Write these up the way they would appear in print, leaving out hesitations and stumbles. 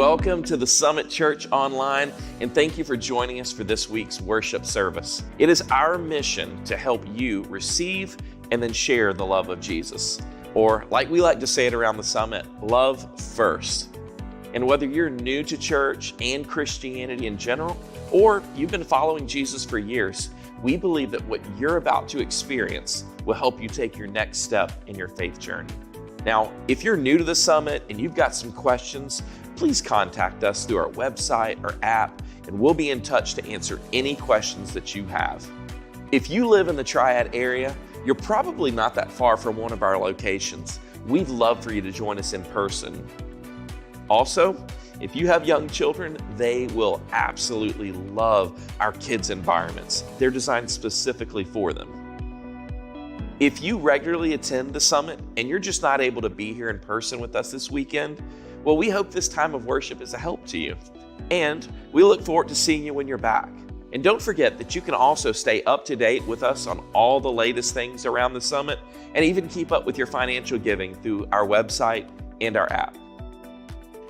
welcome to the Summit Church Online, and thank you for joining us for this week's worship service. It is our mission to help you receive and then share the love of Jesus, or like we like to say it around the Summit, love first. And whether you're new to church and Christianity in general, or you've been following Jesus for years, we believe that what you're about to experience will help you take your next step in your faith journey. Now, if you're new to the Summit and you've got some questions, please contact us through our website or app, and we'll be in touch to answer any questions that you have. If you live in the Triad area, you're probably not that far from one of our locations. We'd love for you to join us in person. Also, if you have young children, they will absolutely love our kids' environments. They're designed specifically for them. If you regularly attend the Summit and you're just not able to be here in person with us this weekend, well, we hope this time of worship is a help to you. And we look forward to seeing you when you're back. And don't forget that you can also stay up to date with us on all the latest things around the Summit and even keep up with your financial giving through our website and our app.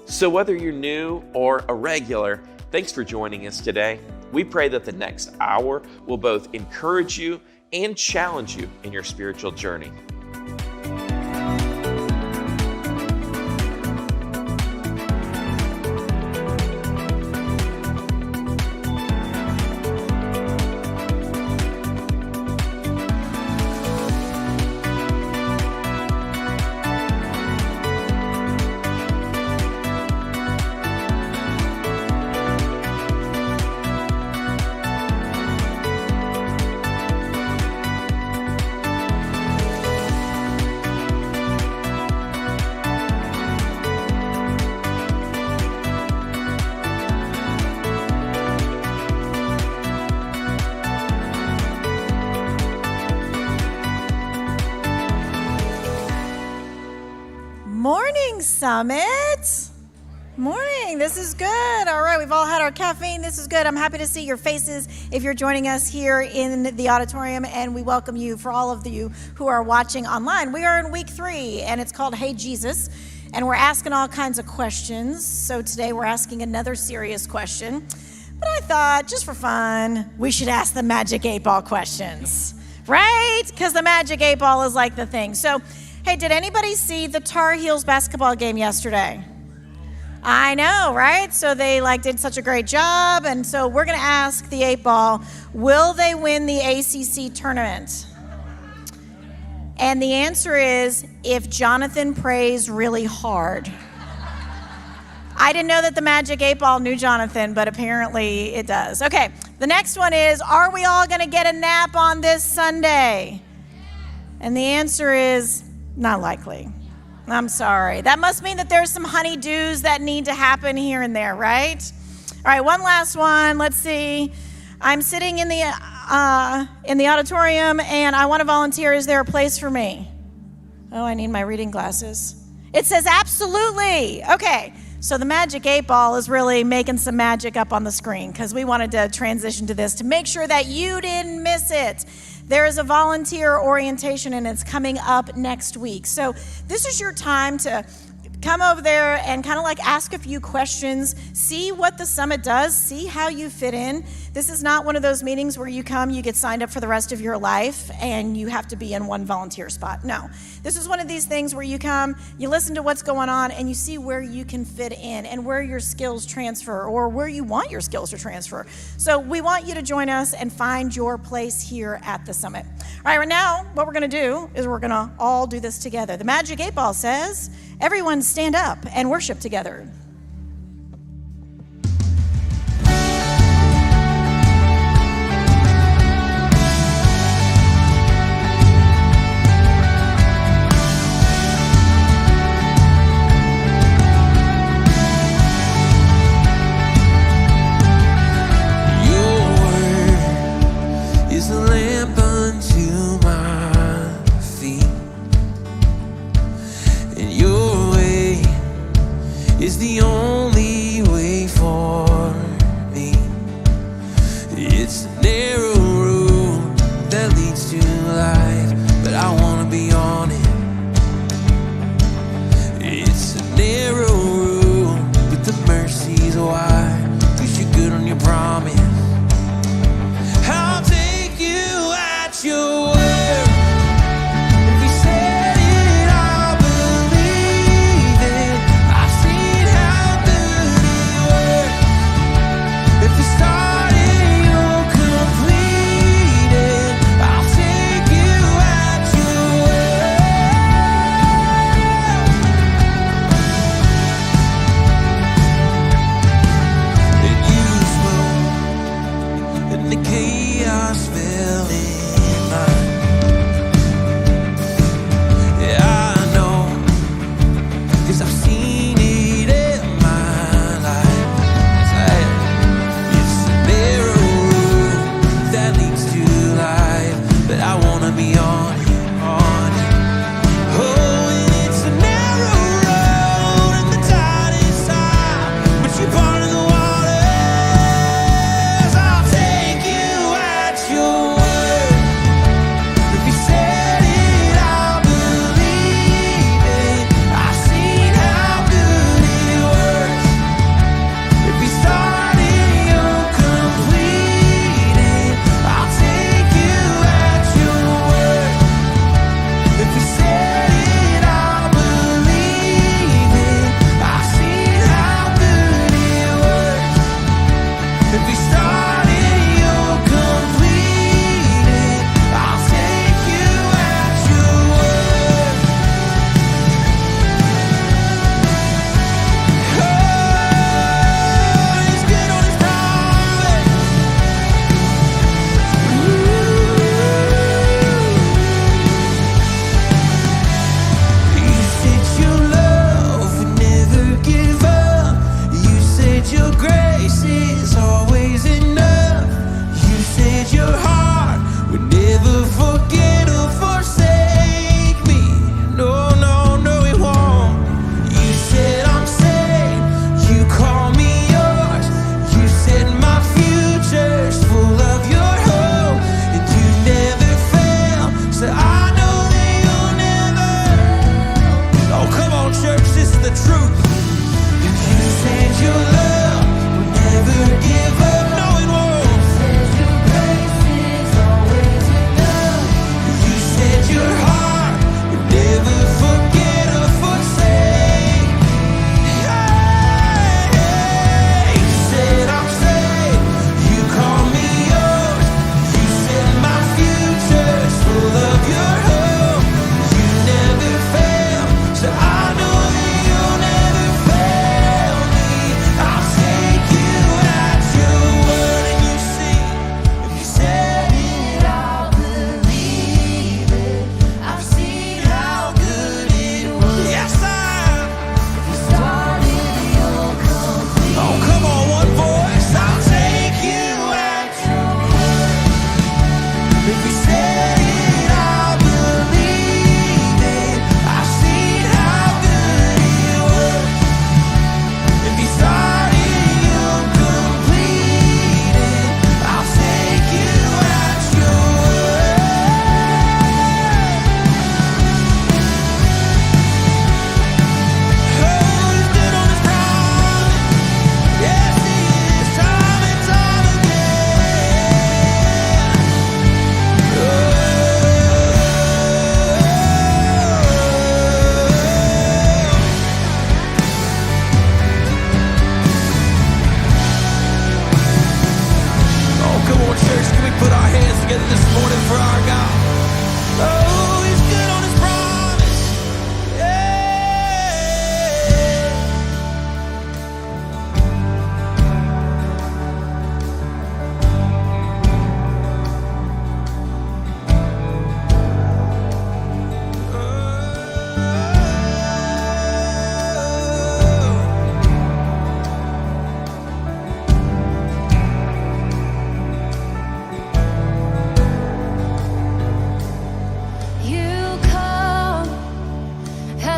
So whether you're new or a regular, thanks for joining us today. We pray that the next hour will both encourage you and challenge you in your spiritual journey. Summit. Morning. This is good. All right. We've all had our caffeine. This is good. I'm happy to see your faces if you're joining us here in the auditorium, and we welcome you for all of you who are watching online. We are in week 3, and it's called Hey Jesus, and we're asking all kinds of questions. So today we're asking another serious question, but I thought just for fun, we should ask the Magic 8-Ball questions, right? Because the Magic 8-Ball is like the thing. So hey, did anybody see the Tar Heels basketball game yesterday? I know, right? So they did such a great job. And so we're going to ask the 8-Ball, will they win the ACC tournament? And the answer is, if Jonathan prays really hard. I didn't know that the Magic 8-Ball knew Jonathan, but apparently it does. Okay, the next one is, are we all going to get a nap on this Sunday? And the answer is, not likely. I'm sorry. That must mean that there's some honeydews that need to happen here and there, right? All right, one last one. Let's see. I'm sitting in the auditorium, and I want to volunteer. Is there a place for me? Oh, I need my reading glasses. It says absolutely. Okay, so the Magic 8-Ball is really making some magic up on the screen because we wanted to transition to this to make sure that you didn't miss it. There is a volunteer orientation, and it's coming up next week. So this is your time to come over there and kind of ask a few questions, see what the Summit does, see how you fit in. This is not one of those meetings where you come, you get signed up for the rest of your life, and you have to be in one volunteer spot. No, this is one of these things where you come, you listen to what's going on, and you see where you can fit in and where your skills transfer or where you want your skills to transfer. So we want you to join us and find your place here at the Summit. All right, right now, what we're going to do is we're going to all do this together. The Magic 8-Ball says, everyone stand up and worship together. Is the only way for me. It's a narrow road that leads to life, but I wanna be on it. It's a narrow road, but the mercy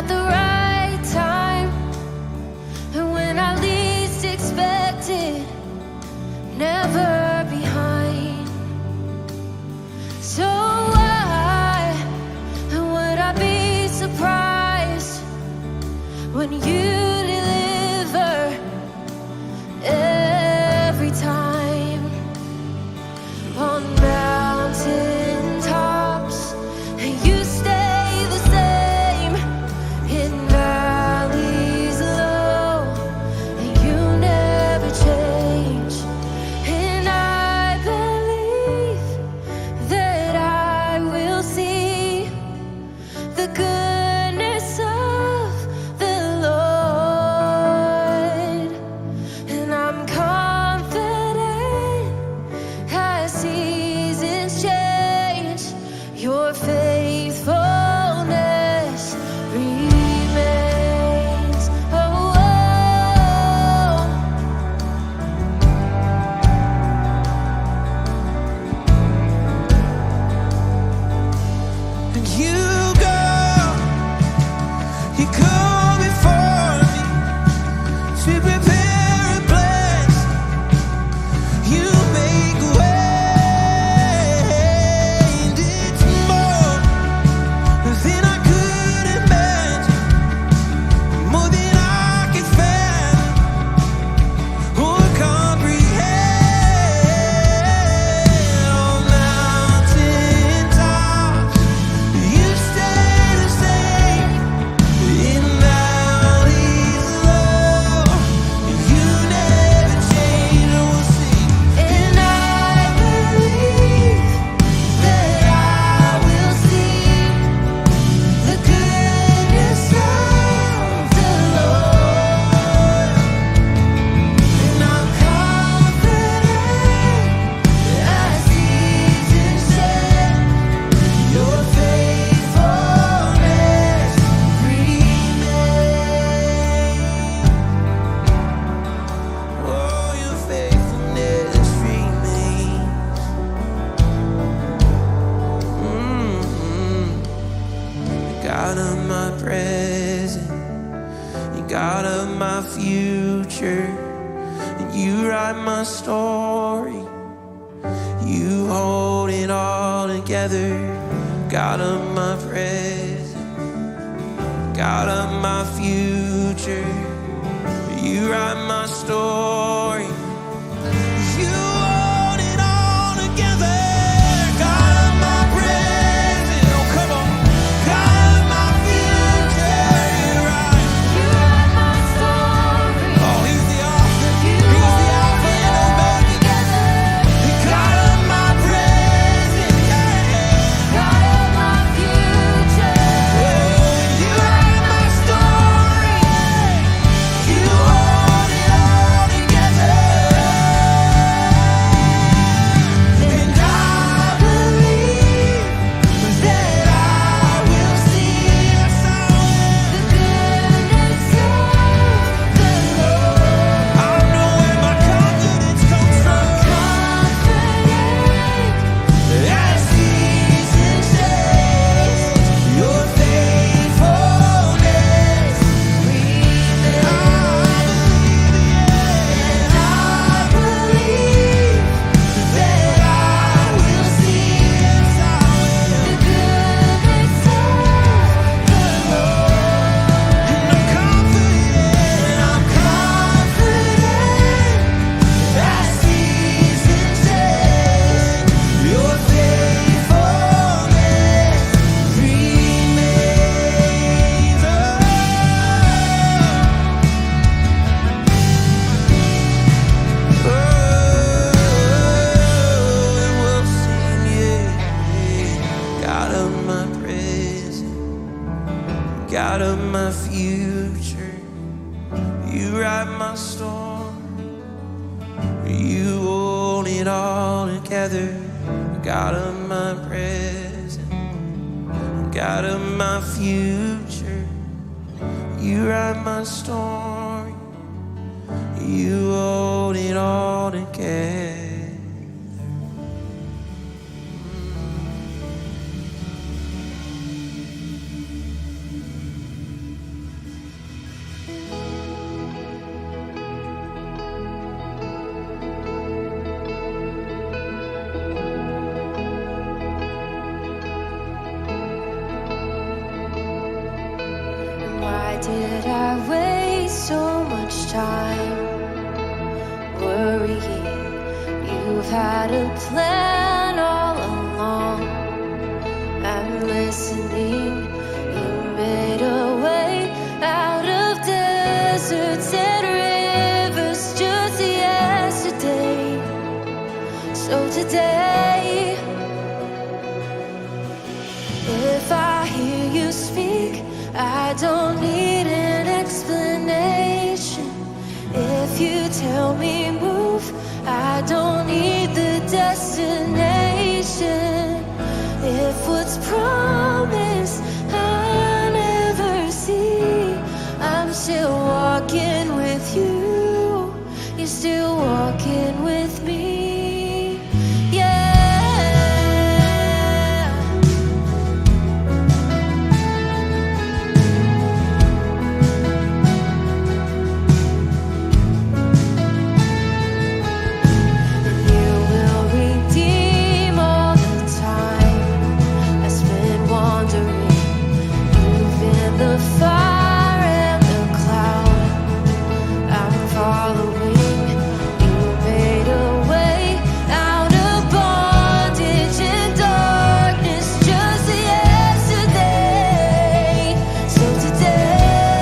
at the right time, and when I least expect it, never behind. So why would I be surprised when you deliver every time? On mountain tops, you stay the same. In valleys low, you never change. And I believe that I will see the goodness of the Lord. And I'm confident as seasons change, your faithfulness remains. Oh, and you go before me to prepare a place. You make a way, and it's more than I could imagine, more than I can fathom or comprehend. On mountain tops, you stay the same. In valleys low, you never change. I will sing, and I believe that I will see the goodness of the Lord. And I'm confident as seasons change, your faithfulness remains. Oh, your faithfulness remains. The God of my present, the God of my future, and you write my story. You hold it all together. God of my present, God of my future, you write my story. You hold it all together. God of my present, oh come on. God of my future, you write my story. Oh, he's the author. He's the Alpha and Omega. God of my present, yeah. God of my future, you write my story. You hold it all together. And I believe that I will see the goodness of the Lord. I know where my confidence comes from. Confident as seasons change, your faithfulness remains. And I believe that I will see the goodness of the Lord. And I'm confident as seasons change, your faithfulness remains. And we'll sing, yeah. God of my present, God of my future, you write my story. You hold it all together. God of my present, God of my future, you write my story. You hold it all together. Did I waste so much time worrying? You've had a plan all along. I'm listening. You made a way out of deserts and rivers just yesterday. So today, if I hear you speak, I don't need an explanation. If you tell me move, I don't need the destination. If what's promised I never see, I'm still walking with you. You're still walking with me. Yeah. You will redeem all the time I spent wandering. You've been the fire and the cloud I'm following. You made a way out of bondage and darkness just yesterday. So today,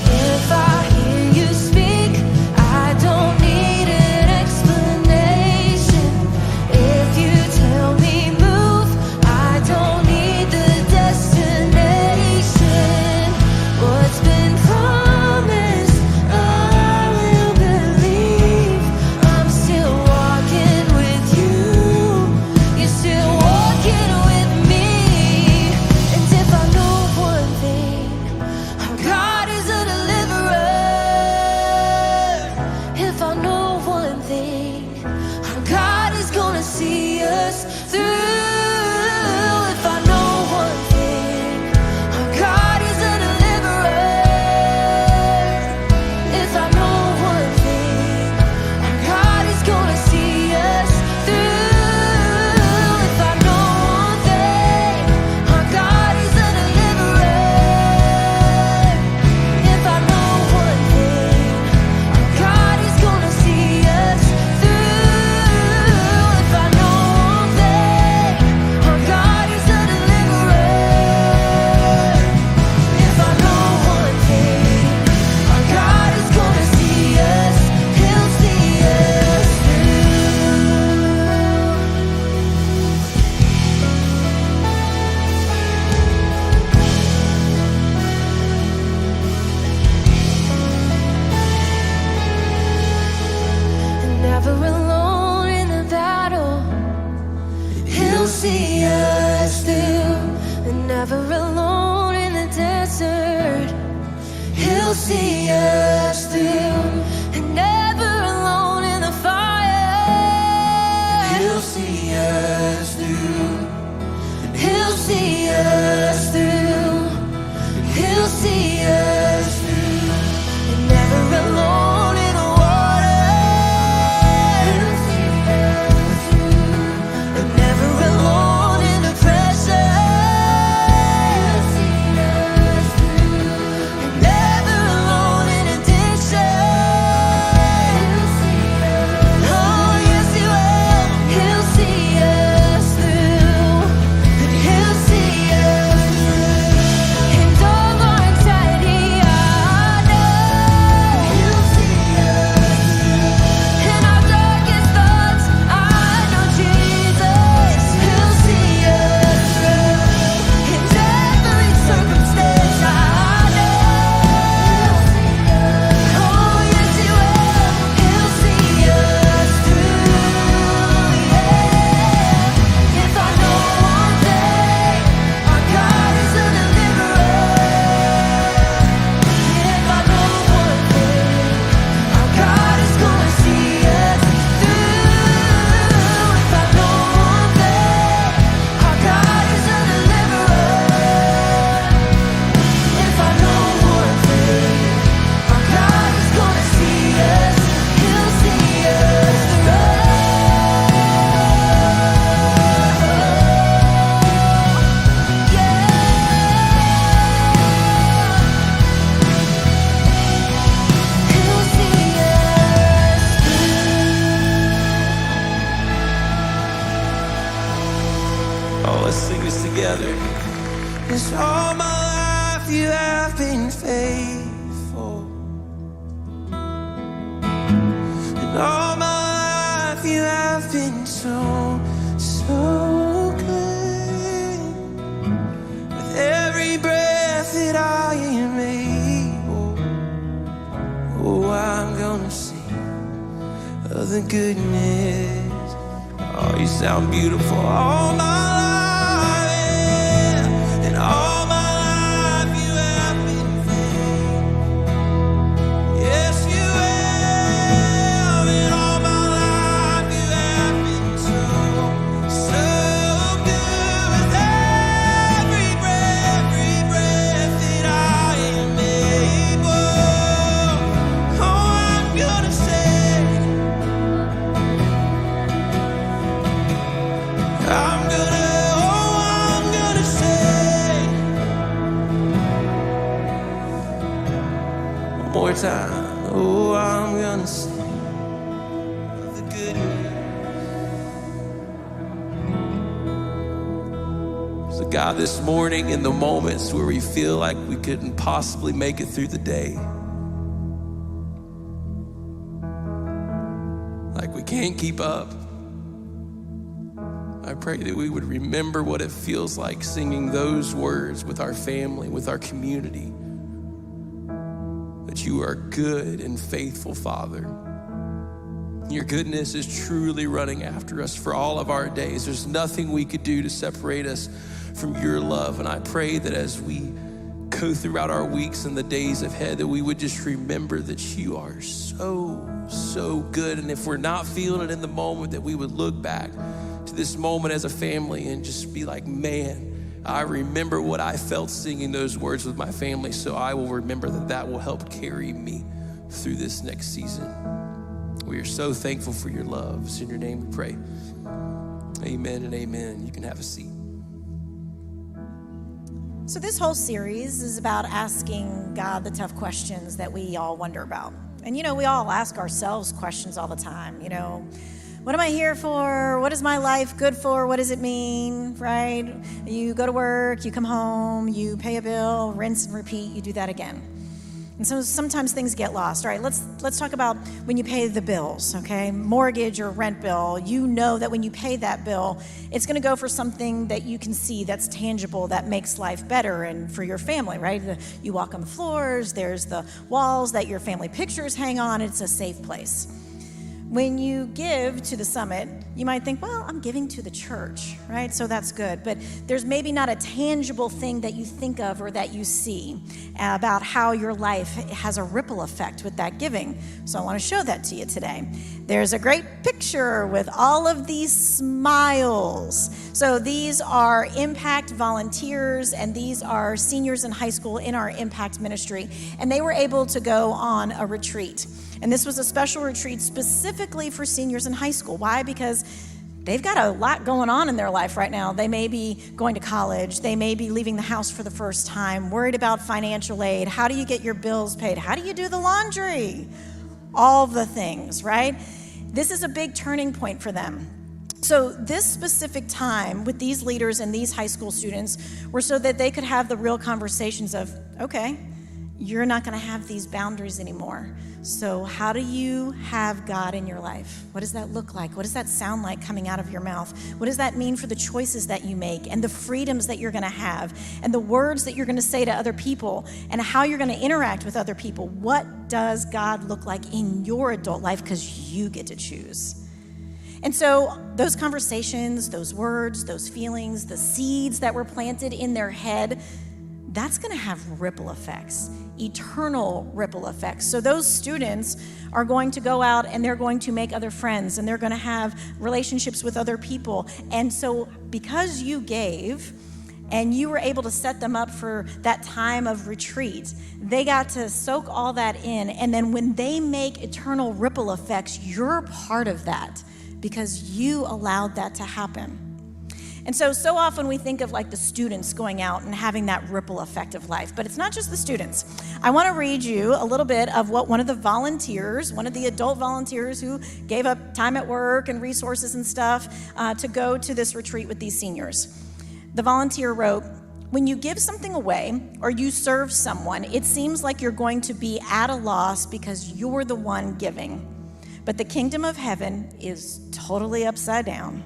if I hear you speak, I don't need an explanation. If you tell me move, I don't need the destination. What's been promised, I will believe. I'm still walking with you. You're still walking with me. And if I know one thing, our God is a deliverer. If I know one thing, our God is gonna see us through. If I know one thing, our God is a deliverer. If I know one thing, our God is gonna see us through. If I know one thing, our God is a deliverer. If I know one thing, our God is gonna see us through. If I know one thing, our God is a deliverer. If I know one thing, our God is gonna see us. He'll see us through. Never alone in the battle. He'll see us through. And never alone in the desert. He'll see us through. And never alone in the fire. He'll see us through. He'll see us through. He'll see us through. And never alone in the water. He'll see us through. And never alone in the pressure. He'll see us through. And never alone in addiction. 'cause all my life you have been faithful. And all my life you have been so, so good. With every breath that I am able, oh, I'm gonna sing of the goodness. Oh, you sound beautiful. All my life, yeah. And all my life you have been faithful. Yes, you have. And all my life you have been so, so good. With every breath that I am able, oh, I'm gonna say, I'm gonna say one more time. Oh, I'm gonna sing of the goodness. So God, this morning in the moments where we feel like we couldn't possibly make it through the day, like we can't keep up, I pray that we would remember what it feels like singing those words with our family, with our community, that you are good and faithful, Father. Your goodness is truly running after us for all of our days. There's nothing we could do to separate us from your love. And I pray that as we go throughout our weeks and the days ahead, that we would just remember that you are so, so good. And if we're not feeling it in the moment, that we would look back to this moment as a family and just be like, man, I remember what I felt singing those words with my family, so I will remember that that will help carry me through this next season. We are so thankful for your love. It's in your name we pray. Amen and amen. You can have a seat. So this whole series is about asking God the tough questions that we all wonder about. And we all ask ourselves questions all the time. What am I here for? What is my life good for? What does it mean, right? You go to work, you come home, you pay a bill, rinse and repeat, you do that again. And so sometimes things get lost. All right, let's talk about when you pay the bills, okay? Mortgage or rent bill, you know that when you pay that bill, it's gonna go for something that you can see that's tangible, that makes life better and for your family, right? You walk on the floors, there's the walls that your family pictures hang on, it's a safe place. When you give to the summit, you might think, well, I'm giving to the church, right? So that's good. But there's maybe not a tangible thing that you think of or that you see about how your life has a ripple effect with that giving. So I want to show that to you today. There's a great picture with all of these smiles. So these are Impact volunteers, and these are seniors in high school in our Impact ministry. And they were able to go on a retreat. And this was a special retreat specifically for seniors in high school. Why? Because they've got a lot going on in their life right now. They may be going to college. They may be leaving the house for the first time, worried about financial aid. How do you get your bills paid? How do you do the laundry? All the things, right? This is a big turning point for them. So this specific time with these leaders and these high school students were so that they could have the real conversations of, okay, you're not going to have these boundaries anymore. So how do you have God in your life? What does that look like? What does that sound like coming out of your mouth? What does that mean for the choices that you make and the freedoms that you're going to have and the words that you're going to say to other people and how you're going to interact with other people? What does God look like in your adult life? Because you get to choose. And so those conversations, those words, those feelings, the seeds that were planted in their head, that's going to have ripple effects, eternal ripple effects. So those students are going to go out and they're going to make other friends and they're going to have relationships with other people. And so because you gave and you were able to set them up for that time of retreat, they got to soak all that in. And then when they make eternal ripple effects, you're part of that because you allowed that to happen. And so often we think of like the students going out and having that ripple effect of life, but it's not just the students. I want to read you a little bit of what one of the volunteers, one of the adult volunteers who gave up time at work and resources and stuff to go to this retreat with these seniors. The volunteer wrote, When you give something away or you serve someone, it seems like you're going to be at a loss because you're the one giving. But the kingdom of heaven is totally upside down.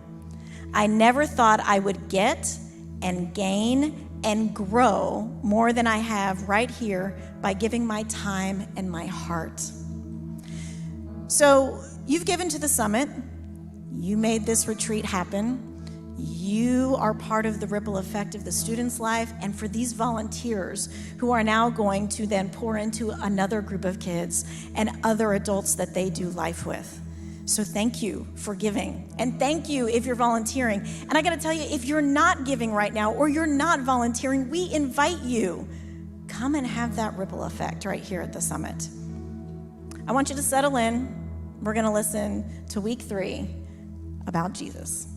I never thought I would get and gain and grow more than I have right here by giving my time and my heart. So you've given to the summit. You made this retreat happen. You are part of the ripple effect of the students' life, and for these volunteers who are now going to then pour into another group of kids and other adults that they do life with. So thank you for giving, and thank you if you're volunteering. And I gotta tell you, if you're not giving right now or you're not volunteering, we invite you. Come and have that ripple effect right here at the summit. I want you to settle in. We're gonna listen to week 3 about Jesus.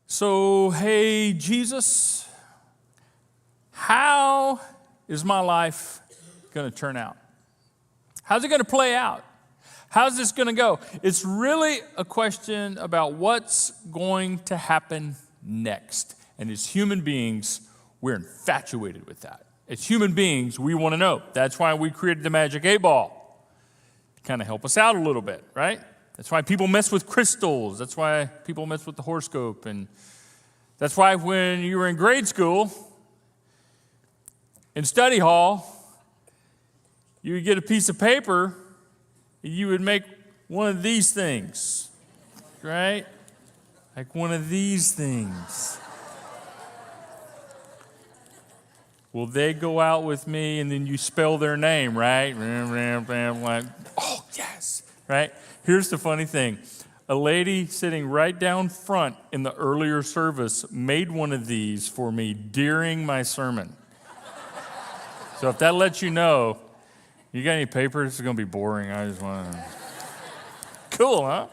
So, hey, Jesus, how is my life going to turn out? How's it going to play out? How's this going to go? It's really a question about what's going to happen next. And as human beings, we're infatuated with that. As human beings, we want to know. That's why we created the Magic 8-Ball. To kind of help us out a little bit, right? That's why people mess with crystals. That's why people mess with the horoscope. And that's why when you were in grade school, in study hall, you would get a piece of paper, and you would make one of these things, right? Like one of these things. Well, they go out with me, and then you spell their name, right? Like, oh, yes, right? Here's the funny thing. A lady sitting right down front in the earlier service made one of these for me during my sermon. So if that lets you know, you got any papers? It's going to be boring. I just want to... Cool, huh?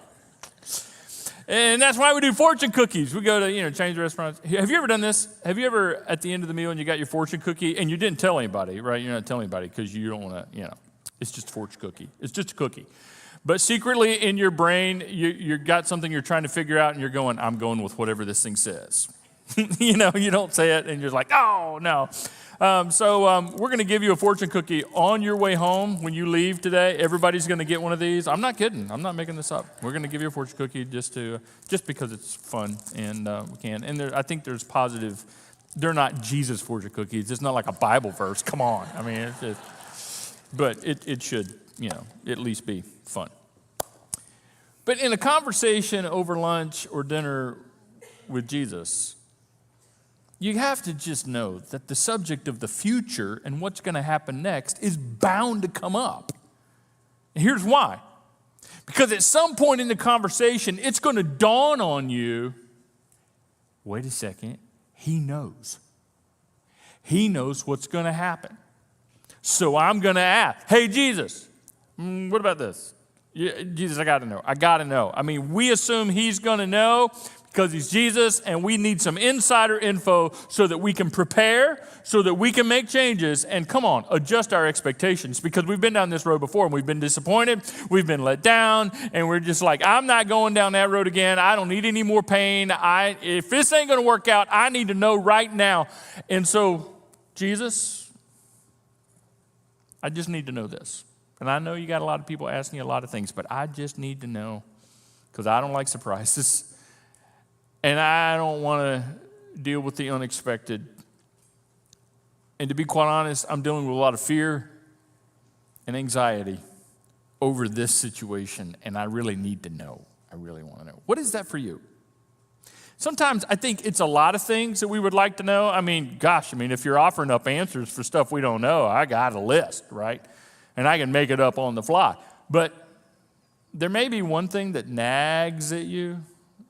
And that's why we do fortune cookies. We go to, change restaurants. Have you ever done this? Have you ever, at the end of the meal, and you got your fortune cookie, and you didn't tell anybody, right? You're not telling anybody because you don't want to, it's just a fortune cookie. It's just a cookie. But secretly in your brain, you got something you're trying to figure out, and you're going, I'm going with whatever this thing says. You don't say it, and you're like, oh, no. We're going to give you a fortune cookie on your way home when you leave today. Everybody's going to get one of these. I'm not kidding. I'm not making this up. We're going to give you a fortune cookie just because it's fun, and we can. And I think there's positive. They're not Jesus fortune cookies. It's not like a Bible verse. Come on. I mean, but it should, at least be fun. But in a conversation over lunch or dinner with Jesus, you have to just know that the subject of the future and what's going to happen next is bound to come up. And here's why. Because at some point in the conversation, it's going to dawn on you, wait a second, he knows. He knows what's going to happen. So I'm going to ask, hey, Jesus, what about this? Yeah, Jesus, I got to know. I got to know. I mean, we assume he's going to know because he's Jesus, and we need some insider info so that we can prepare, so that we can make changes, and come on, adjust our expectations, because we've been down this road before, and we've been disappointed, we've been let down, and we're just like, I'm not going down that road again. I don't need any more pain. If this ain't going to work out, I need to know right now. And so, Jesus, I just need to know this. And I know you got a lot of people asking you a lot of things, but I just need to know, because I don't like surprises. And I don't want to deal with the unexpected. And to be quite honest, I'm dealing with a lot of fear and anxiety over this situation, and I really need to know. I really want to know. What is that for you? Sometimes I think it's a lot of things that we would like to know. I mean, gosh, if you're offering up answers for stuff we don't know, I got a list, right? And I can make it up on the fly. But there may be one thing that nags at you,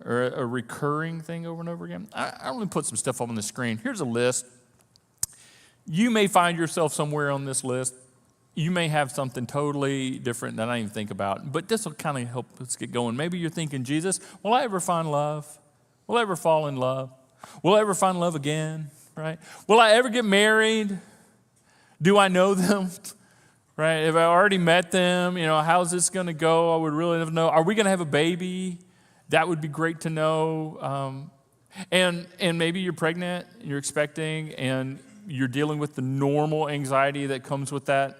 or a recurring thing over and over again. I'm going to put some stuff up on the screen. Here's a list. You may find yourself somewhere on this list. You may have something totally different that I didn't even think about, but this will kind of help us get going. Maybe you're thinking, Jesus, will I ever find love? Will I ever fall in love? Will I ever find love again, right? Will I ever get married? Do I know them, right? Have I already met them? How's this going to go? I would really love to know. Are we going to have a baby? That would be great to know. And maybe you're pregnant, you're expecting, and you're dealing with the normal anxiety that comes with that.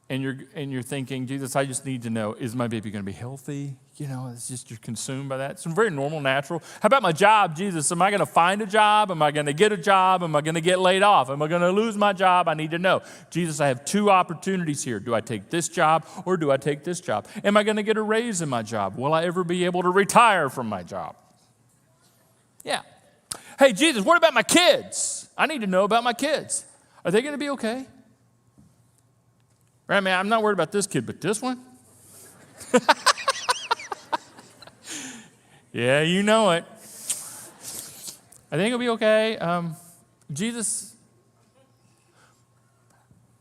And you're thinking, Jesus, I just need to know, is my baby going to be healthy? It's just you're consumed by that. It's very normal, natural. How about my job, Jesus? Am I going to find a job? Am I going to get a job? Am I going to get laid off? Am I going to lose my job? I need to know. Jesus, I have two opportunities here. Do I take this job or do I take this job? Am I going to get a raise in my job? Will I ever be able to retire from my job? Yeah. Hey, Jesus, what about my kids? I need to know about my kids. Are they going to be okay? Right, man, I'm not worried about this kid, but this one? Yeah, you know it. I think it'll be okay. Jesus,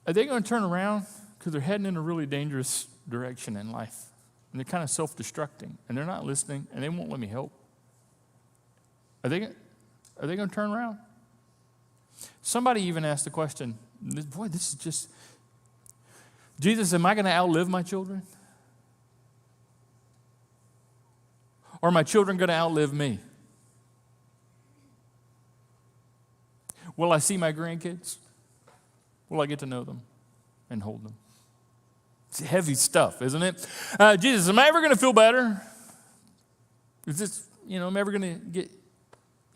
are they going to turn around? Because they're heading in a really dangerous direction in life. And they're kind of self-destructing. And they're not listening, and they won't let me help. Are they going to turn around? Somebody even asked the question, boy, this is just... Jesus, am I going to outlive my children? Or are my children going to outlive me? Will I see my grandkids? Will I get to know them and hold them? It's heavy stuff, isn't it? Jesus, am I ever going to feel better? Is this, am I ever going to get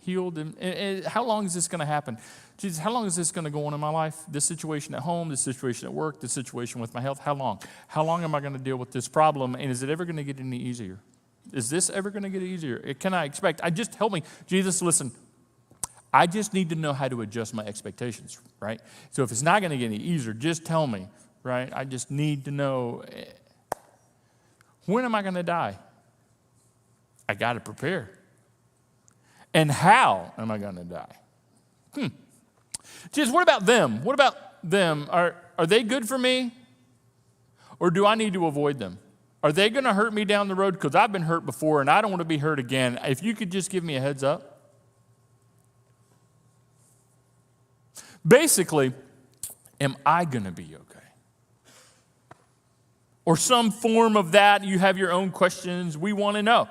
healed? And how long is this going to happen? Jesus, how long is this going to go on in my life? This situation at home, this situation at work, this situation with my health, how long? How long am I going to deal with this problem? And is it ever going to get any easier? Is this ever going to get easier? Can I expect? Help me. Jesus, listen, I just need to know how to adjust my expectations, right? So if it's not going to get any easier, just tell me, right? I just need to know, when am I going to die? I got to prepare. And how am I going to die? Jesus, what about them? What about them? Are they good for me? Or do I need to avoid them? Are they going to hurt me down the road? Because I've been hurt before and I don't want to be hurt again. If you could just give me a heads up. Basically, am I going to be okay? Or some form of that, you have your own questions we want to know.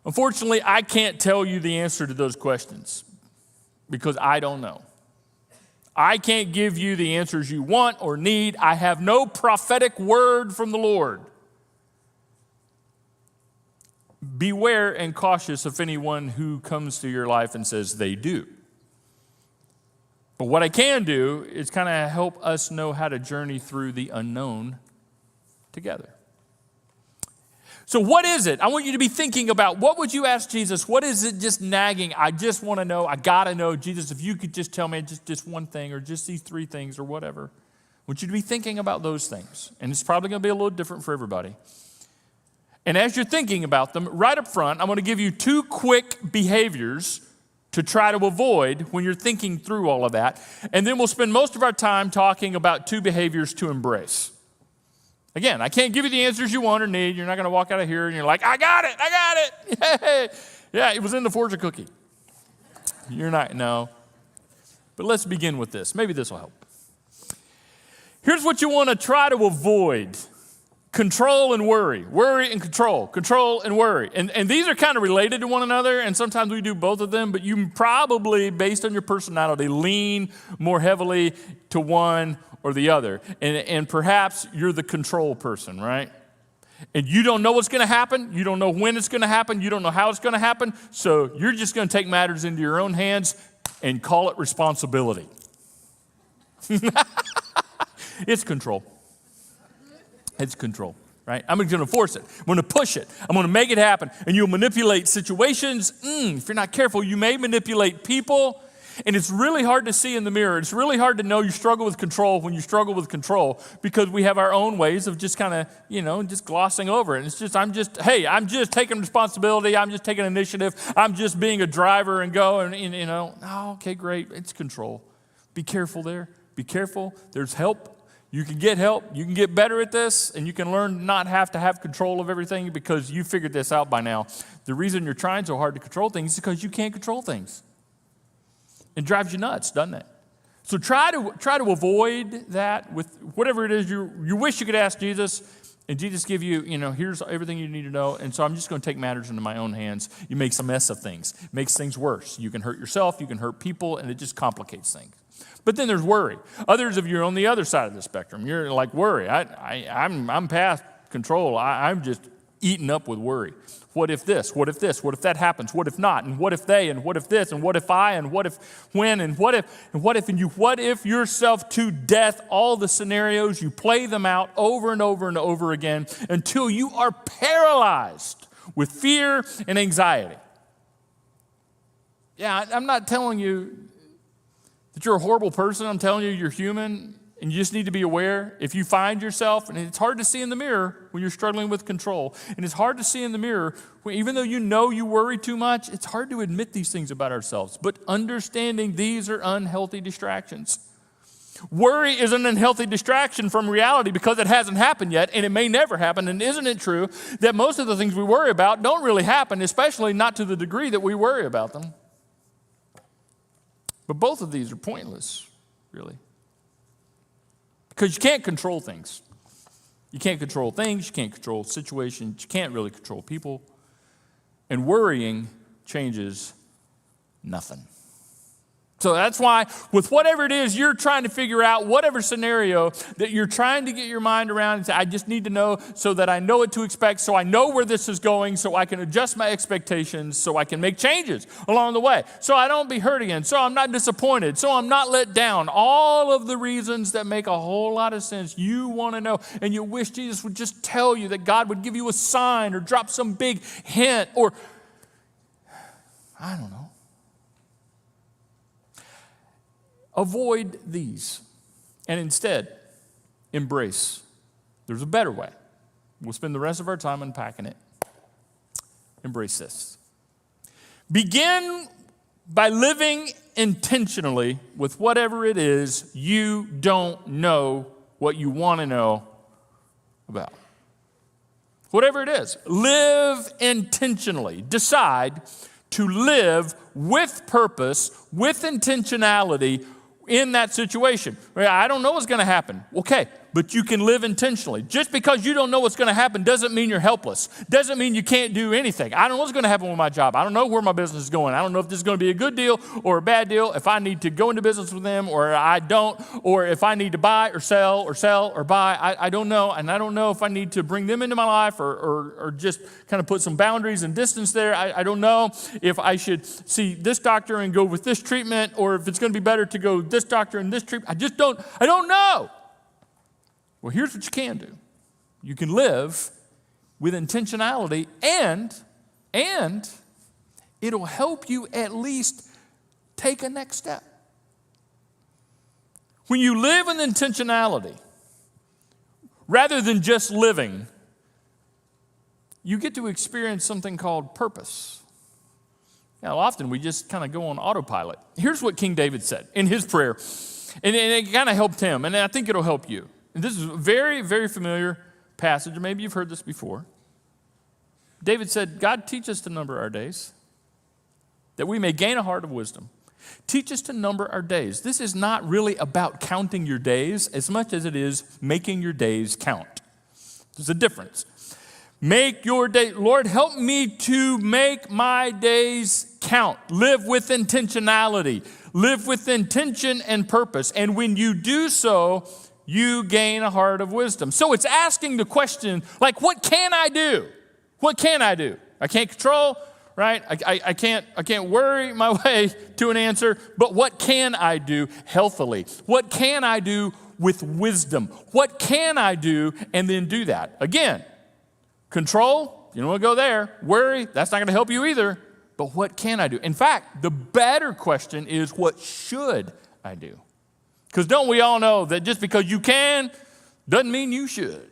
Unfortunately, I can't tell you the answer to those questions because I don't know. I can't give you the answers you want or need. I have no prophetic word from the Lord. Beware and cautious of anyone who comes to your life and says they do. But what I can do is kind of help us know how to journey through the unknown together. So what is it? I want you to be thinking about, what would you ask Jesus? What is it just nagging? I just want to know. I got to know. Jesus, if you could just tell me just one thing or just these three things or whatever. I want you to be thinking about those things. And it's probably going to be a little different for everybody. And as you're thinking about them, right up front, I'm going to give you 2 quick behaviors to try to avoid when you're thinking through all of that. And then we'll spend most of our time talking about 2 behaviors to embrace. Again, I can't give you the answers you want or need. You're not going to walk out of here and you're like, I got it. Yay. Yeah, it was in the fortune cookie. You're not, no. But let's begin with this. Maybe this will help. Here's what you want to try to avoid. Control and worry. Worry and control. Control and worry. And these are kind of related to one another, and sometimes we do both of them, but you probably, based on your personality, lean more heavily to one or the other. And perhaps you're the control person, right? And you don't know what's going to happen. You don't know when it's going to happen. You don't know how it's going to happen. So you're just going to take matters into your own hands and call it responsibility. It's control. It's control. right? I'm going to force it. I'm going to push it. I'm going to make it happen. And you'll manipulate situations. If you're not careful, you may manipulate people. And it's really hard to see in the mirror. It's really hard to know you struggle with control when you struggle with control because we have our own ways of just kind of, just glossing over it. And it's just, I'm just taking responsibility. I'm just taking initiative. I'm just being a driver and go and oh, okay, great. It's control. Be careful there. Be careful. There's help. You can get help. You can get better at this, and you can learn not have to have control of everything because you figured this out by now. The reason you're trying so hard to control things is because you can't control things. It drives you nuts, doesn't it? So try to avoid that with whatever it is you wish you could ask Jesus, and Jesus give you, here's everything you need to know, and so I'm just going to take matters into my own hands. You make a mess of things. It makes things worse. You can hurt yourself, you can hurt people, and it just complicates things. But then there's worry. Others of you are on the other side of the spectrum. You're like worry. I'm past control. I'm just eaten up with worry. What if this? What if this? What if that happens? What if not? And what if they? And what if this? And what if I? And what if when? And what if? And what if? And you what if yourself to death, all the scenarios, you play them out over and over and over again until you are paralyzed with fear and anxiety. Yeah, I'm not telling you that you're a horrible person. I'm telling you you're human. And you just need to be aware if you find yourself, and it's hard to see in the mirror when you're struggling with control, and it's hard to see in the mirror, even though you worry too much, it's hard to admit these things about ourselves. But understanding these are unhealthy distractions. Worry is an unhealthy distraction from reality because it hasn't happened yet, and it may never happen. And isn't it true that most of the things we worry about don't really happen, especially not to the degree that we worry about them? But both of these are pointless, really. Because you can't control things. You can't control things, you can't control situations, you can't really control people. And worrying changes nothing. So that's why with whatever it is you're trying to figure out, whatever scenario that you're trying to get your mind around and say, I just need to know so that I know what to expect, so I know where this is going, so I can adjust my expectations, so I can make changes along the way, so I don't be hurt again, so I'm not disappointed, so I'm not let down. All of the reasons that make a whole lot of sense you want to know, and you wish Jesus would just tell you, that God would give you a sign or drop some big hint or, I don't know. Avoid these and instead embrace. There's a better way. We'll spend the rest of our time unpacking it. Embrace this. Begin by living intentionally with whatever it is you don't know what you want to know about. Whatever it is, live intentionally. Decide to live with purpose, with intentionality, in that situation. I don't know what's going to happen. Okay, but you can live intentionally. Just because you don't know what's going to happen doesn't mean you're helpless. Doesn't mean you can't do anything. I don't know what's going to happen with my job. I don't know where my business is going. I don't know if this is going to be a good deal or a bad deal, if I need to go into business with them or I don't, or if I need to buy or sell or buy. I don't know, and I don't know if I need to bring them into my life or just kind of put some boundaries and distance there. I don't know if I should see this doctor and go with this treatment, or if it's going to be better to go this doctor and this treatment. I don't know. Well, here's what you can do. You can live with intentionality, and it'll help you at least take a next step. When you live with intentionality, rather than just living, you get to experience something called purpose. Now, often we just kind of go on autopilot. Here's what King David said in his prayer, and it kind of helped him, and I think it'll help you. And this is a very, very familiar passage, or maybe you've heard this before. David said, God, teach us to number our days, that we may gain a heart of wisdom. Teach us to number our days. This is not really about counting your days as much as it is making your days count. There's a difference. Make your day, Lord, help me to make my days count. Live with intentionality. Live with intention and purpose. And when you do so, you gain a heart of wisdom. So it's asking the question, like, what can I do? What can I do? I can't control, right? I can't worry my way to an answer, but what can I do healthily? What can I do with wisdom? What can I do? And then do that. Again, Control, you don't want to go there. Worry, that's not going to help you either. But what can I do? In fact, the better question is, what should I do? Because don't we all know that just because you can doesn't mean you should.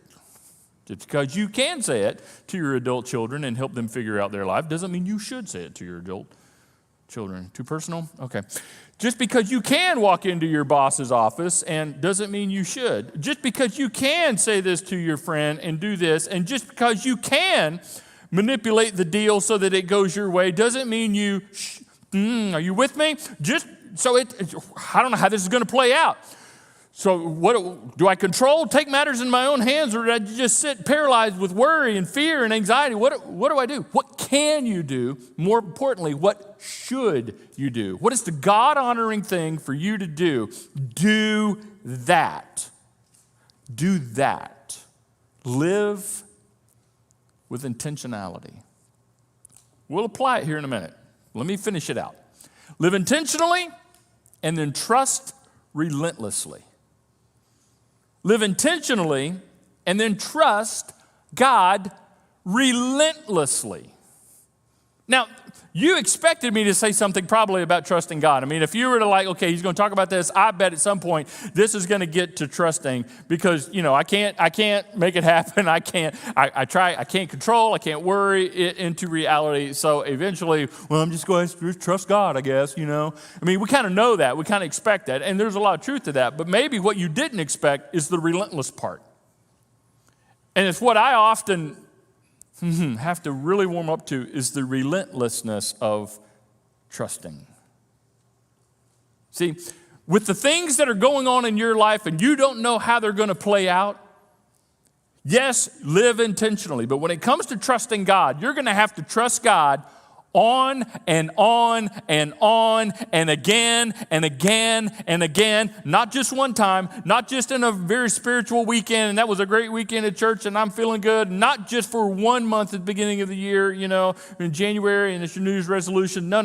Just because you can say it to your adult children and help them figure out their life doesn't mean you should say it to your adult children. Too personal? Okay. Just because you can walk into your boss's office and doesn't mean you should. Just because you can say this to your friend and do this, and just because you can manipulate the deal so that it goes your way doesn't mean you, are you with me? I don't know how this is going to play out. So what do I control, take matters in my own hands, or do I just sit paralyzed with worry and fear and anxiety? What do I do? What can you do? More importantly, what should you do? What is the God-honoring thing for you to do? Do that. Do that. Live with intentionality. We'll apply it here in a minute. Let me finish it out. Live intentionally and then trust relentlessly. Live intentionally and then trust God relentlessly. Now, you expected me to say something probably about trusting God. I mean, if you were to okay, he's going to talk about this, I bet at some point this is going to get to trusting because, I can't make it happen. I can't control, I can't worry it into reality. So eventually, I'm just going to trust God, I guess, I mean, we kind of know that. We kind of expect that. And there's a lot of truth to that. But maybe what you didn't expect is the relentless part. And it's what I often have to really warm up to is the relentlessness of trusting. See, with the things that are going on in your life and you don't know how they're going to play out, yes, live intentionally. But when it comes to trusting God, you're going to have to trust God on and on and on and again and again and again, not just one time, not just in a very spiritual weekend, and that was a great weekend at church and I'm feeling good, not just for 1 month at the beginning of the year, in January and it's your New Year's resolution. No.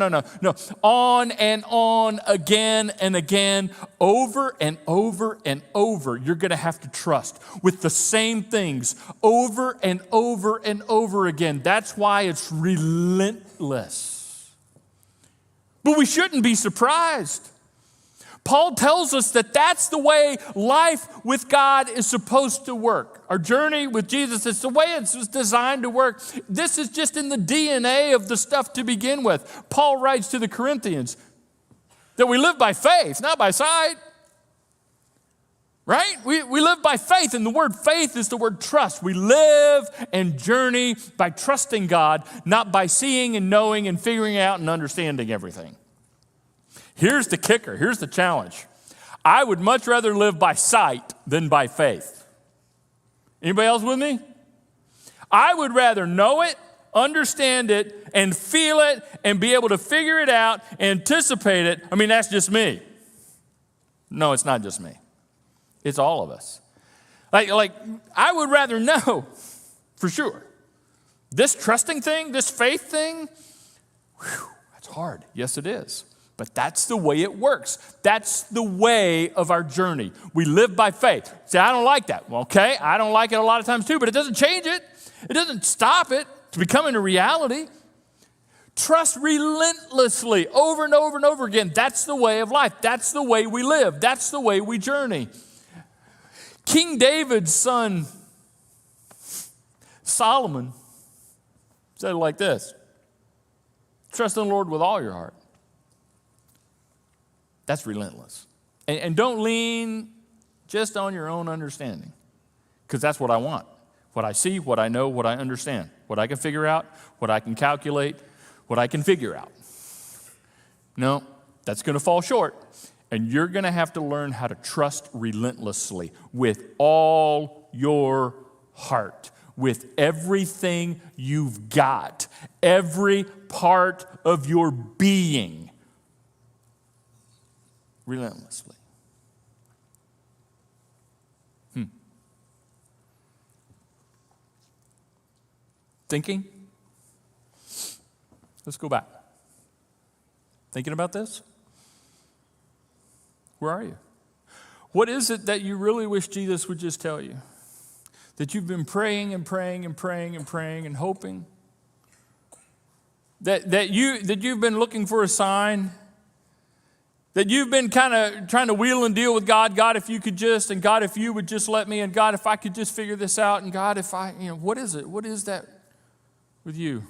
On and on, again and again, over and over and over, you're going to have to trust with the same things over and over and over again. That's why it's relentless. But we shouldn't be surprised. Paul tells us that that's the way life with God is supposed to work. Our journey with Jesus is the way it's designed to work. This is just in the DNA of the stuff to begin with. Paul writes to the Corinthians that we live by faith, not by sight. Right? We live by faith, and the word faith is the word trust. We live and journey by trusting God, not by seeing and knowing and figuring out and understanding everything. Here's the kicker. Here's the challenge. I would much rather live by sight than by faith. Anybody else with me? I would rather know it, understand it, and feel it, and be able to figure it out, anticipate it. I mean, that's just me. No, it's not just me. It's all of us. Like I would rather know for sure. This trusting thing, this faith thing, that's hard. Yes, it is. But that's the way it works. That's the way of our journey. We live by faith. See, I don't like that. Well, okay, I don't like it a lot of times too, but it doesn't change it. It doesn't stop it to becoming a reality. Trust relentlessly over and over and over again. That's the way of life. That's the way we live. That's the way we journey. King David's son, Solomon, said it like this: trust in the Lord with all your heart. That's relentless. And don't lean just on your own understanding, because that's what I want. What I see, what I know, what I understand, what I can figure out, what I can calculate, what I can figure out. No, that's going to fall short. And you're going to have to learn how to trust relentlessly with all your heart, with everything you've got, every part of your being, relentlessly. Thinking? Let's go back. Thinking about this? Where are you? What is it that you really wish Jesus would just tell you? that you've been praying and praying and praying and praying and hoping, that you've been looking for a sign, that you've been kind of trying to wheel and deal with God. God, if you could just, and God, if you would just let me, and God, if I could just figure this out, and God, if I, what is it? What is that with you?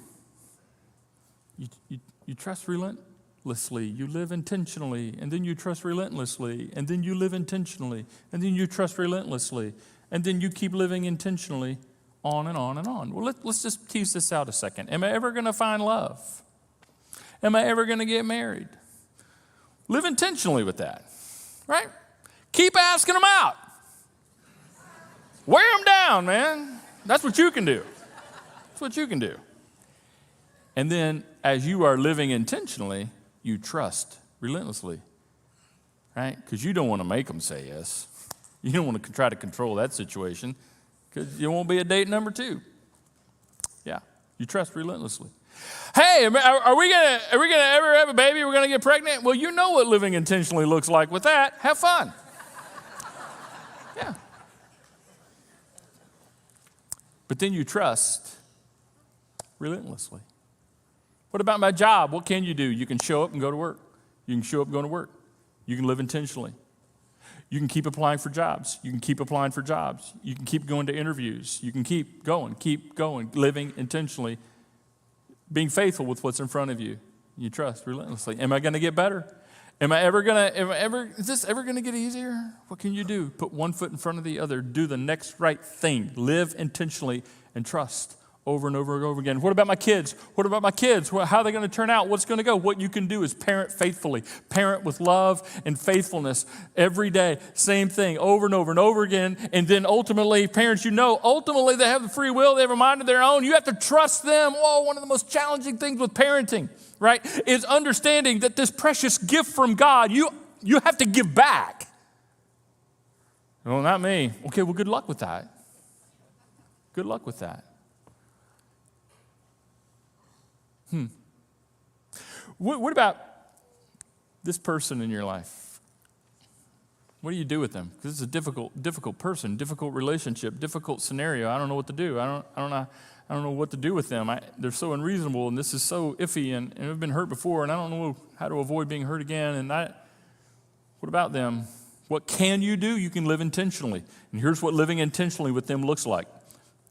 You trust relentlessly. You live intentionally, and then you trust relentlessly, and then you live intentionally, and then you trust relentlessly, and then you keep living intentionally on and on and on. Well, let's just tease this out a second. Am I ever going to find love? Am I ever going to get married? Live intentionally with that, right? Keep asking them out. Wear them down, man. That's what you can do. That's what you can do. And then as you are living intentionally, you trust relentlessly, right? Because you don't want to make them say yes. You don't want to try to control that situation because it won't be a date number 2. Yeah, you trust relentlessly. Hey, are we gonna ever have a baby? We're gonna get pregnant? Well, you know what living intentionally looks like with that. Have fun. Yeah. But then you trust relentlessly. What about my job? What can you do? You can show up and go to work. You can show up and go to work. You can live intentionally. You can keep applying for jobs. You can keep applying for jobs. You can keep going to interviews. You can keep going, living intentionally, being faithful with what's in front of you. You trust relentlessly. Am I going to get better? Is this ever going to get easier? What can you do? Put one foot in front of the other. Do the next right thing. Live intentionally and trust over and over and over again. What about my kids? What about my kids? How are they going to turn out? What's going to go? What you can do is parent faithfully. Parent with love and faithfulness every day. Same thing over and over and over again. And then ultimately, parents, ultimately they have the free will. They have a mind of their own. You have to trust them. Oh, one of the most challenging things with parenting, right, is understanding that this precious gift from God, you have to give back. Well, not me. Okay, well, good luck with that. Good luck with that. What about this person in your life? What do you do with them? Because it's a difficult person, difficult relationship, difficult scenario. I don't know what to do. I don't know what to do with them. They're so unreasonable, and this is so iffy, and I've been hurt before, and I don't know how to avoid being hurt again. And what about them? What can you do? You can live intentionally. And here's what living intentionally with them looks like.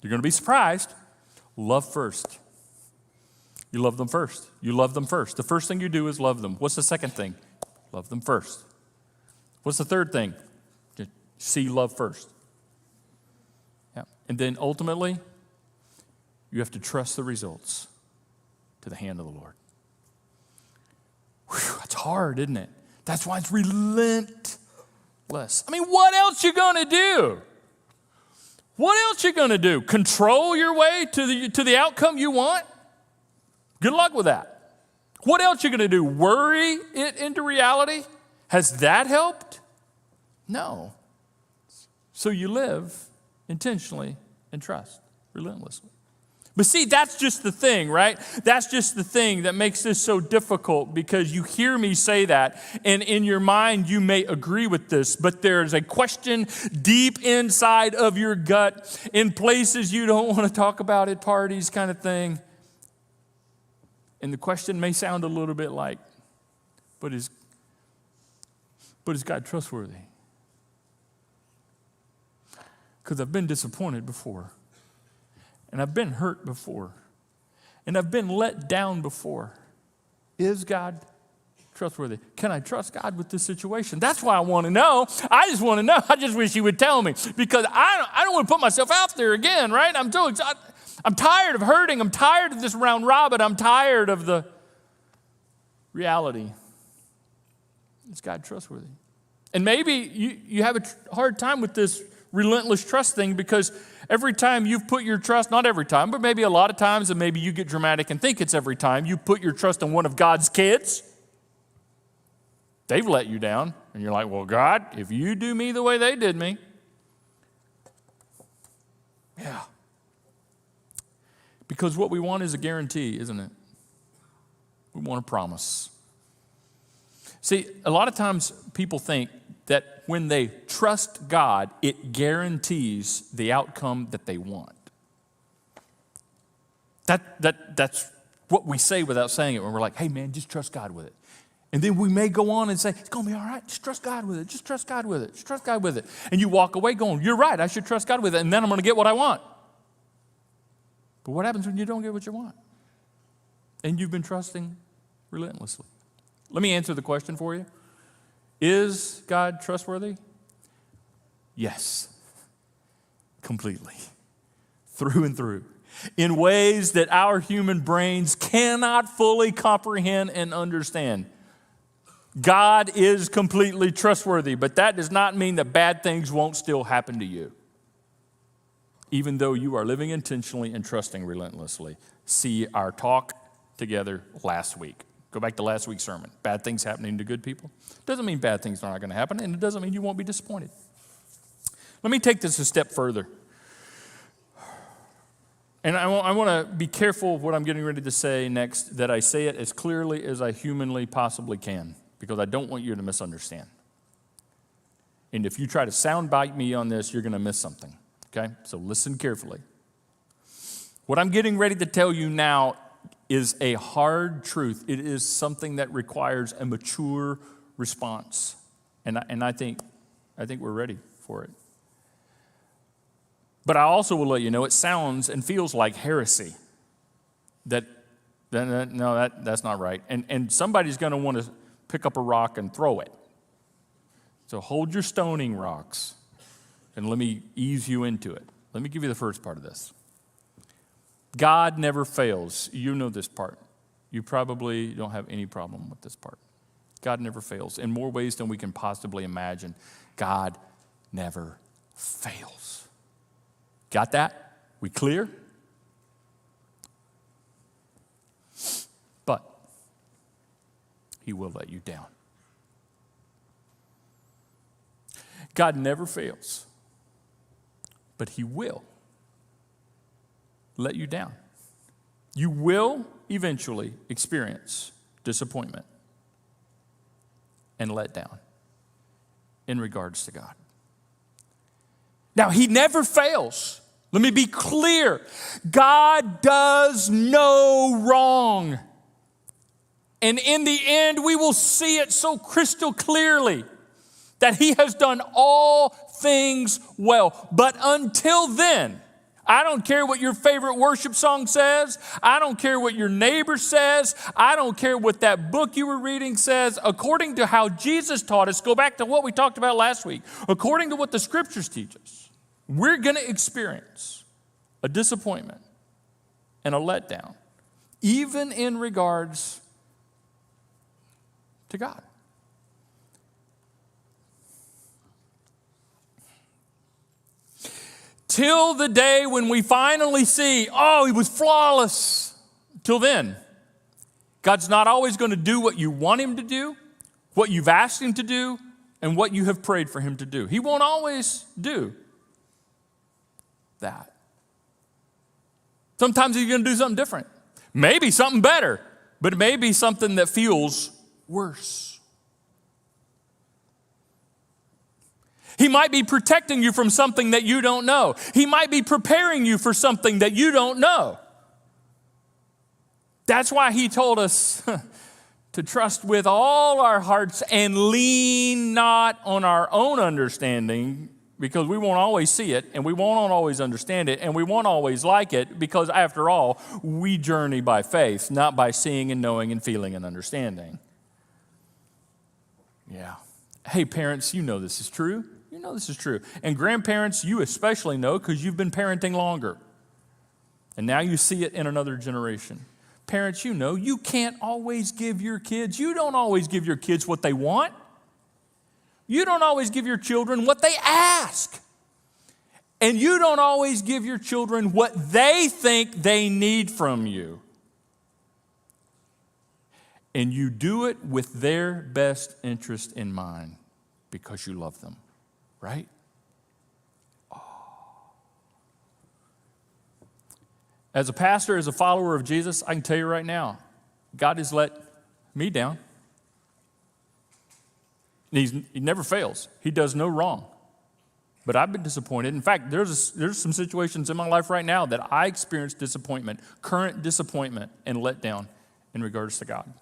You're going to be surprised. Love first. You love them first. You love them first. The first thing you do is love them. What's the second thing? Love them first. What's the third thing? See love first. Yeah. And then ultimately, you have to trust the results to the hand of the Lord. Whew, that's hard, isn't it? That's why it's relentless. I mean, what else you going to do? What else you going to do? Control your way to the outcome you want? Good luck with that. What else you going to do? Worry it into reality? Has that helped? No. So you live intentionally and trust relentlessly. But see, that's just the thing, right? That's just the thing that makes this so difficult, because you hear me say that, and in your mind you may agree with this, but there's a question deep inside of your gut in places you don't want to talk about at parties, kind of thing. And the question may sound a little bit like, but is God trustworthy? Because I've been disappointed before. And I've been hurt before. And I've been let down before. Is God trustworthy? Can I trust God with this situation? That's why I want to know. I just want to know. I just wish He would tell me. Because I don't want to put myself out there again, right? I'm so excited. I'm tired of hurting. I'm tired of this round robin. I'm tired of the reality. Is God trustworthy? And maybe you have a hard time with this relentless trust thing, because every time you've put your trust, not every time, but maybe a lot of times, and maybe you get dramatic and think it's every time, you put your trust in one of God's kids. They've let you down. And you're like, well, God, if you do me the way they did me. Yeah. Because what we want is a guarantee, isn't it? We want a promise. See, a lot of times people think that when they trust God, it guarantees the outcome that they want. That's what we say without saying it when we're like, hey man, just trust God with it. And then we may go on and say, it's going to be all right. Just trust God with it. Just trust God with it. Just trust God with it. And you walk away going, you're right. I should trust God with it. And then I'm going to get what I want. But what happens when you don't get what you want? And you've been trusting relentlessly. Let me answer the question for you. Is God trustworthy? Yes. Completely. Through and through. In ways that our human brains cannot fully comprehend and understand. God is completely trustworthy, but that does not mean that bad things won't still happen to you. Even though you are living intentionally and trusting relentlessly. See our talk together last week. Go back to last week's sermon. Bad things happening to good people. Doesn't mean bad things are not going to happen, and it doesn't mean you won't be disappointed. Let me take this a step further. And I want to be careful of what I'm getting ready to say next, that I say it as clearly as I humanly possibly can, because I don't want you to misunderstand. And if you try to soundbite me on this, you're going to miss something, okay? So listen carefully. What I'm getting ready to tell you now is a hard truth. It is something that requires a mature response. And I think we're ready for it. But I also will let you know it sounds and feels like heresy. That's not right. And somebody's going to want to pick up a rock and throw it. So hold your stoning rocks and let me ease you into it. Let me give you the first part of this. God never fails. You know this part. You probably don't have any problem with this part. God never fails. In more ways than we can possibly imagine, God never fails. Got that? We clear? But he will let you down. God never fails, but he will let you down. You will eventually experience disappointment and let down in regards to God. Now, he never fails. Let me be clear. God does no wrong. And in the end, we will see it so crystal clearly that he has done all things well. But until then, I don't care what your favorite worship song says. I don't care what your neighbor says. I don't care what that book you were reading says. According to how Jesus taught us, go back to what we talked about last week. According to what the scriptures teach us, we're going to experience a disappointment and a letdown, even in regards to God. Till the day when we finally see, oh, he was flawless. Till then, God's not always going to do what you want him to do, what you've asked him to do, and what you have prayed for him to do. He won't always do that. Sometimes he's going to do something different. Maybe something better, but it may be something that feels worse. He might be protecting you from something that you don't know. He might be preparing you for something that you don't know. That's why he told us to trust with all our hearts and lean not on our own understanding, because we won't always see it, and we won't always understand it, and we won't always like it, because after all, we journey by faith, not by seeing and knowing and feeling and understanding. Yeah. Hey, parents, you know this is true. You know this is true. And grandparents, you especially know, because you've been parenting longer. And now you see it in another generation. Parents, you know, you can't always give your kids, you don't always give your kids what they want. You don't always give your children what they ask. And you don't always give your children what they think they need from you. And you do it with their best interest in mind because you love them, right? Oh. As a pastor, as a follower of Jesus, I can tell you right now, God has let me down. He never fails. He does no wrong. But I've been disappointed. In fact, there's some situations in my life right now that I experience disappointment, current disappointment and letdown in regards to God.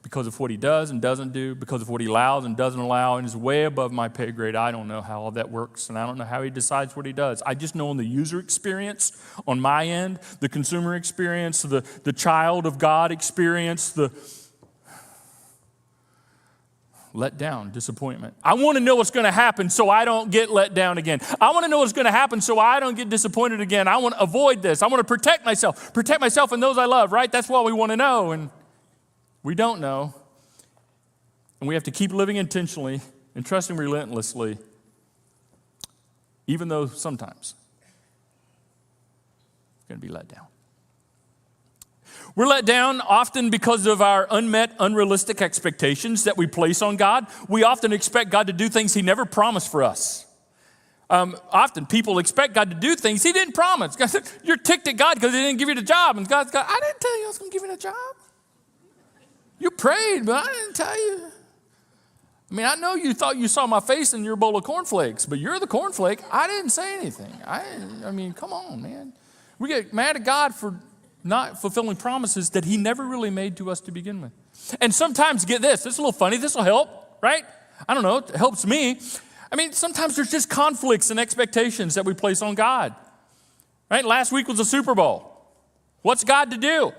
Because of what he does and doesn't do, because of what he allows and doesn't allow, and is way above my pay grade. I don't know how all that works, and I don't know how he decides what he does. I just know on the user experience, on my end, the consumer experience, the child of God experience, the let down, disappointment. I want to know what's going to happen so I don't get let down again. I want to know what's going to happen so I don't get disappointed again. I want to avoid this. I want to protect myself and those I love, right? That's what we want to know, and we don't know. And we have to keep living intentionally and trusting relentlessly, even though sometimes it's going to be let down. We're let down often because of our unmet, unrealistic expectations that we place on God. We often expect God to do things he never promised for us. Often people expect God to do things he didn't promise. God said, you're ticked at God because he didn't give you the job. And God's I didn't tell you I was going to give you the job. You prayed, but I didn't tell you. I mean, I know you thought you saw my face in your bowl of cornflakes, but you're the cornflake. I didn't say anything. I mean, come on, man. We get mad at God for not fulfilling promises that he never really made to us to begin with. And sometimes, get this is a little funny, this will help, right? I don't know, it helps me. I mean, sometimes there's just conflicts and expectations that we place on God, right? Last week was the Super Bowl. What's God to do?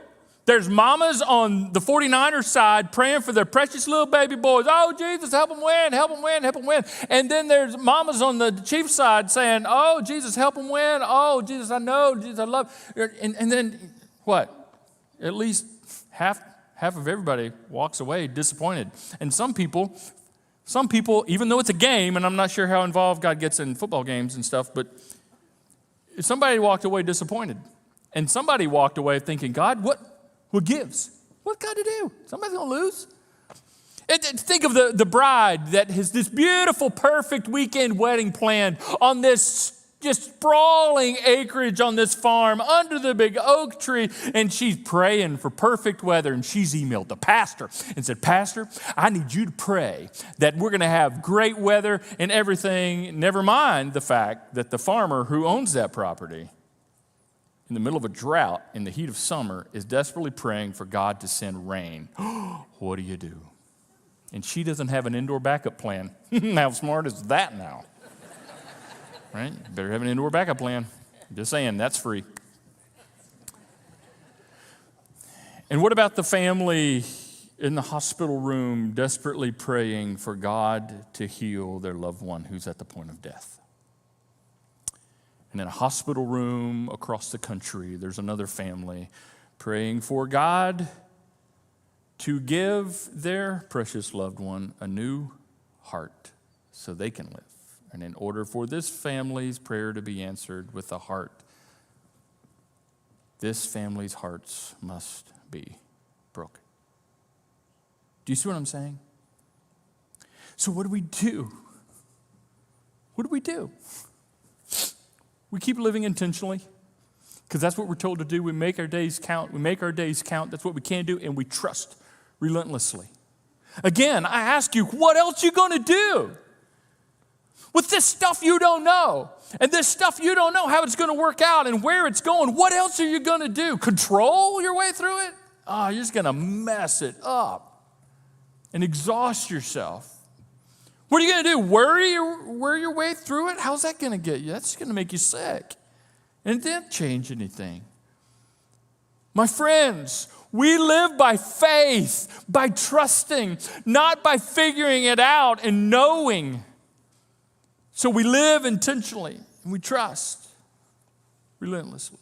There's mamas on the 49ers side praying for their precious little baby boys. Oh, Jesus, help them win, help them win, help them win. And then there's mamas on the Chiefs side saying, oh, Jesus, help them win. Oh, Jesus, I know. Jesus, I love. And then what? At least half of everybody walks away disappointed. And some people, even though it's a game, and I'm not sure how involved God gets in football games and stuff, but somebody walked away disappointed. And somebody walked away thinking, God, what gives? What God to do? Somebody's going to lose? Think of the bride that has this beautiful, perfect weekend wedding planned on this just sprawling acreage on this farm under the big oak tree, and she's praying for perfect weather, and she's emailed the pastor and said, Pastor, I need you to pray that we're going to have great weather and everything, never mind the fact that the farmer who owns that property in the middle of a drought in the heat of summer is desperately praying for God to send rain. What do you do? And she doesn't have an indoor backup plan. How smart is that now? Right? You better have an indoor backup plan. Just saying, that's free. And what about the family in the hospital room desperately praying for God to heal their loved one who's at the point of death? And in a hospital room across the country, there's another family praying for God to give their precious loved one a new heart so they can live. And in order for this family's prayer to be answered with a heart, this family's hearts must be broken. Do you see what I'm saying? So what do we do? What do we do? We keep living intentionally because that's what we're told to do. We make our days count. We make our days count. That's what we can do, and we trust relentlessly. Again, I ask you, what else are you going to do with this stuff you don't know? And this stuff you don't know how it's going to work out and where it's going. What else are you going to do? Control your way through it? Oh, you're just going to mess it up and exhaust yourself. What are you going to do? Worry your way through it? How's that going to get you? That's going to make you sick. And it didn't change anything. My friends, we live by faith, by trusting, not by figuring it out and knowing. So we live intentionally and we trust relentlessly.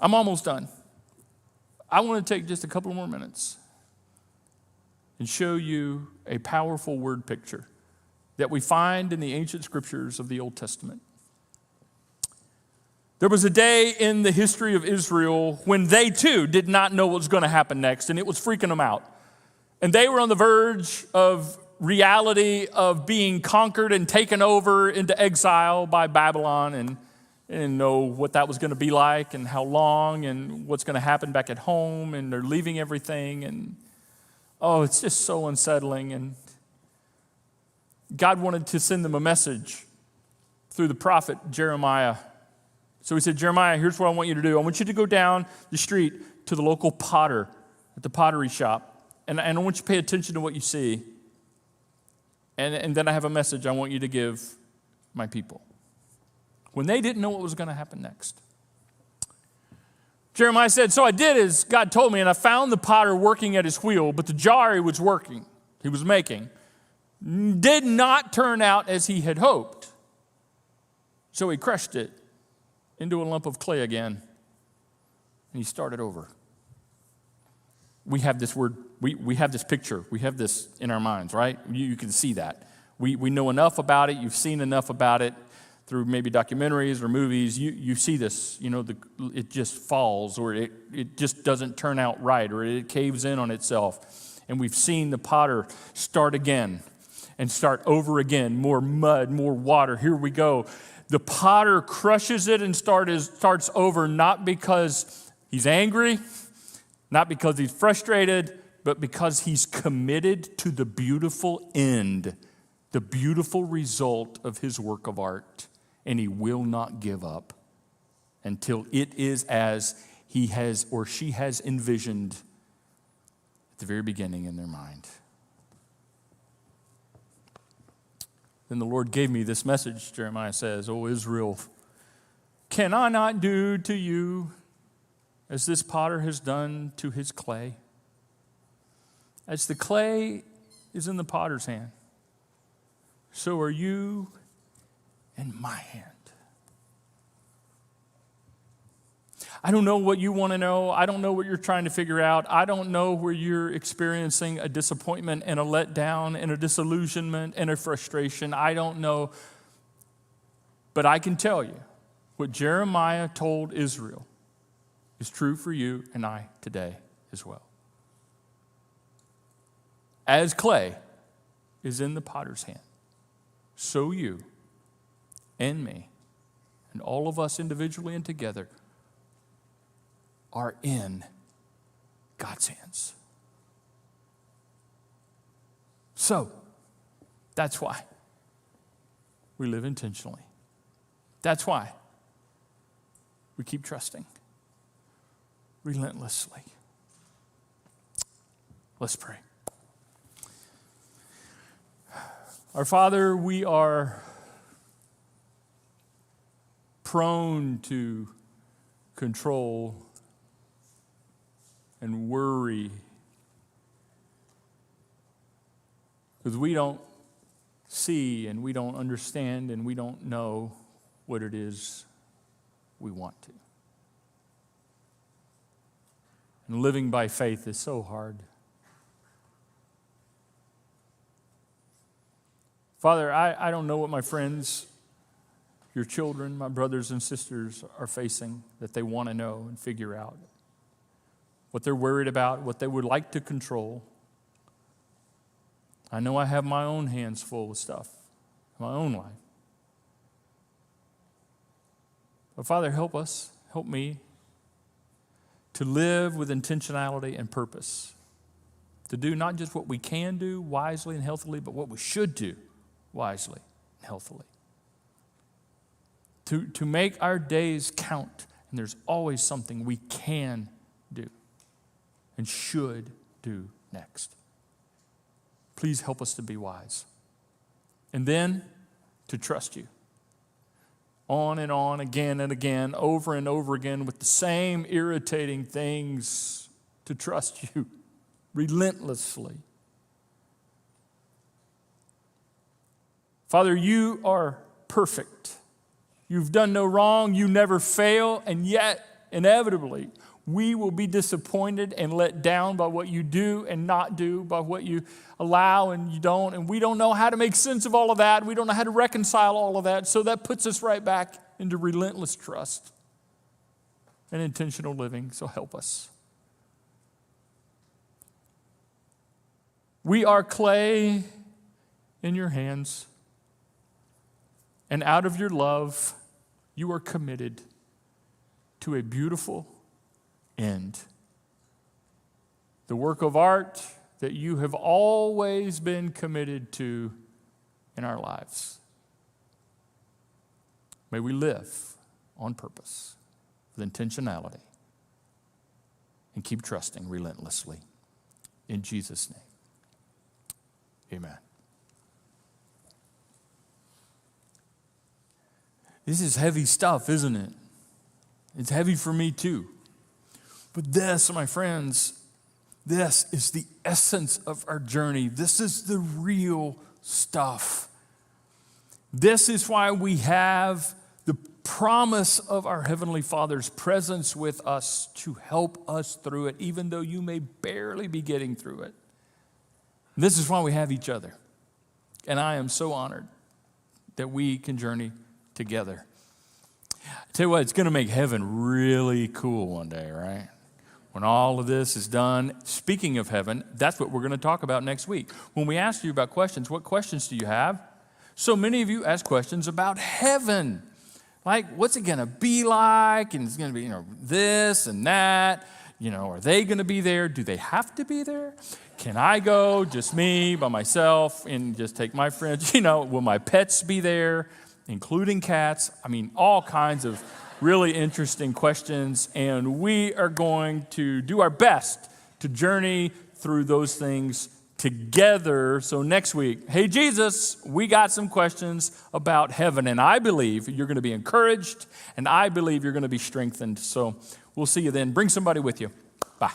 I'm almost done. I want to take just a couple more minutes and show you a powerful word picture that we find in the ancient scriptures of the Old Testament. There was a day in the history of Israel when they too did not know what was going to happen next, and it was freaking them out. And they were on the verge of reality of being conquered and taken over into exile by Babylon, and they didn't know what that was going to be like and how long and what's going to happen back at home, and they're leaving everything. And Oh, it's just so unsettling. And God wanted to send them a message through the prophet Jeremiah. So he said, Jeremiah, here's what I want you to do. I want you to go down the street to the local potter at the pottery shop. And I want you to pay attention to what you see. And then I have a message I want you to give my people. When they didn't know what was going to happen next. Jeremiah said, so I did as God told me, and I found the potter working at his wheel, but the jar he was making, did not turn out as he had hoped. So he crushed it into a lump of clay again, and he started over. We have this word, we have this picture, we have this in our minds, right? You can see that. We know enough about it, you've seen enough about it through maybe documentaries or movies. You see this, it just falls, or it just doesn't turn out right, or it caves in on itself. And we've seen the potter start again and start over again, more mud, more water. Here we go. The potter crushes it and starts over, not because he's angry, not because he's frustrated, but because he's committed to the beautiful end, the beautiful result of his work of art. And he will not give up until it is as he has or she has envisioned at the very beginning in their mind. Then the Lord gave me this message, Jeremiah says, O Israel, can I not do to you as this potter has done to his clay? As the clay is in the potter's hand, so are you in my hand. I don't know what you want to know. I don't know what you're trying to figure out. I don't know where you're experiencing a disappointment and a letdown and a disillusionment and a frustration. I don't know. But I can tell you what Jeremiah told Israel is true for you and I today as well. As clay is in the potter's hand, so you and me, and all of us individually and together, are in God's hands. So, that's why we live intentionally. That's why we keep trusting relentlessly. Let's pray. Our Father, we are prone to control and worry because we don't see and we don't understand and we don't know what it is we want to. And living by faith is so hard. Father, I don't know what my friends, your children, my brothers and sisters are facing that they want to know and figure out. What they're worried about, what they would like to control. I know I have my own hands full with stuff, my own life. But Father, help us, help me to live with intentionality and purpose. To do not just what we can do wisely and healthily, but what we should do wisely and healthily. To make our days count, and there's always something we can do and should do next. Please help us to be wise. And then to trust you. On and on, again and again, over and over again, with the same irritating things, to trust you relentlessly. Father, you are perfect. You've done no wrong, you never fail, and yet, inevitably, we will be disappointed and let down by what you do and not do, by what you allow and you don't, and we don't know how to make sense of all of that. We don't know how to reconcile all of that, so that puts us right back into relentless trust and intentional living, so help us. We are clay in your hands. And out of your love, you are committed to a beautiful end. The work of art that you have always been committed to in our lives. May we live on purpose, with intentionality, and keep trusting relentlessly. In Jesus' name, amen. This is heavy stuff, isn't it? It's heavy for me too. But this, my friends, this is the essence of our journey. This is the real stuff. This is why we have the promise of our Heavenly Father's presence with us to help us through it, even though you may barely be getting through it. This is why we have each other. And I am so honored that we can journey together. I tell you what, it's going to make heaven really cool one day, right? When all of this is done. Speaking of heaven, that's what we're going to talk about next week. When we ask you about questions, what questions do you have? So many of you ask questions about heaven. Like, what's it going to be like? And it's going to be, this and that. Are they going to be there? Do they have to be there? Can I go, just me, by myself, and just take my friends? Will my pets be there, including cats? All kinds of really interesting questions. And we are going to do our best to journey through those things together. So next week, hey, Jesus, we got some questions about heaven. And I believe you're going to be encouraged, and I believe you're going to be strengthened. So we'll see you then. Bring somebody with you. Bye.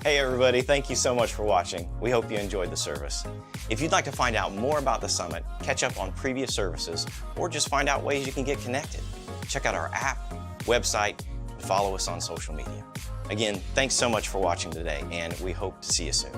Hey everybody, thank you so much for watching. We hope you enjoyed the service. If you'd like to find out more about the Summit, catch up on previous services, or just find out ways you can get connected, check out our app, website, and follow us on social media. Again, thanks so much for watching today, and we hope to see you soon.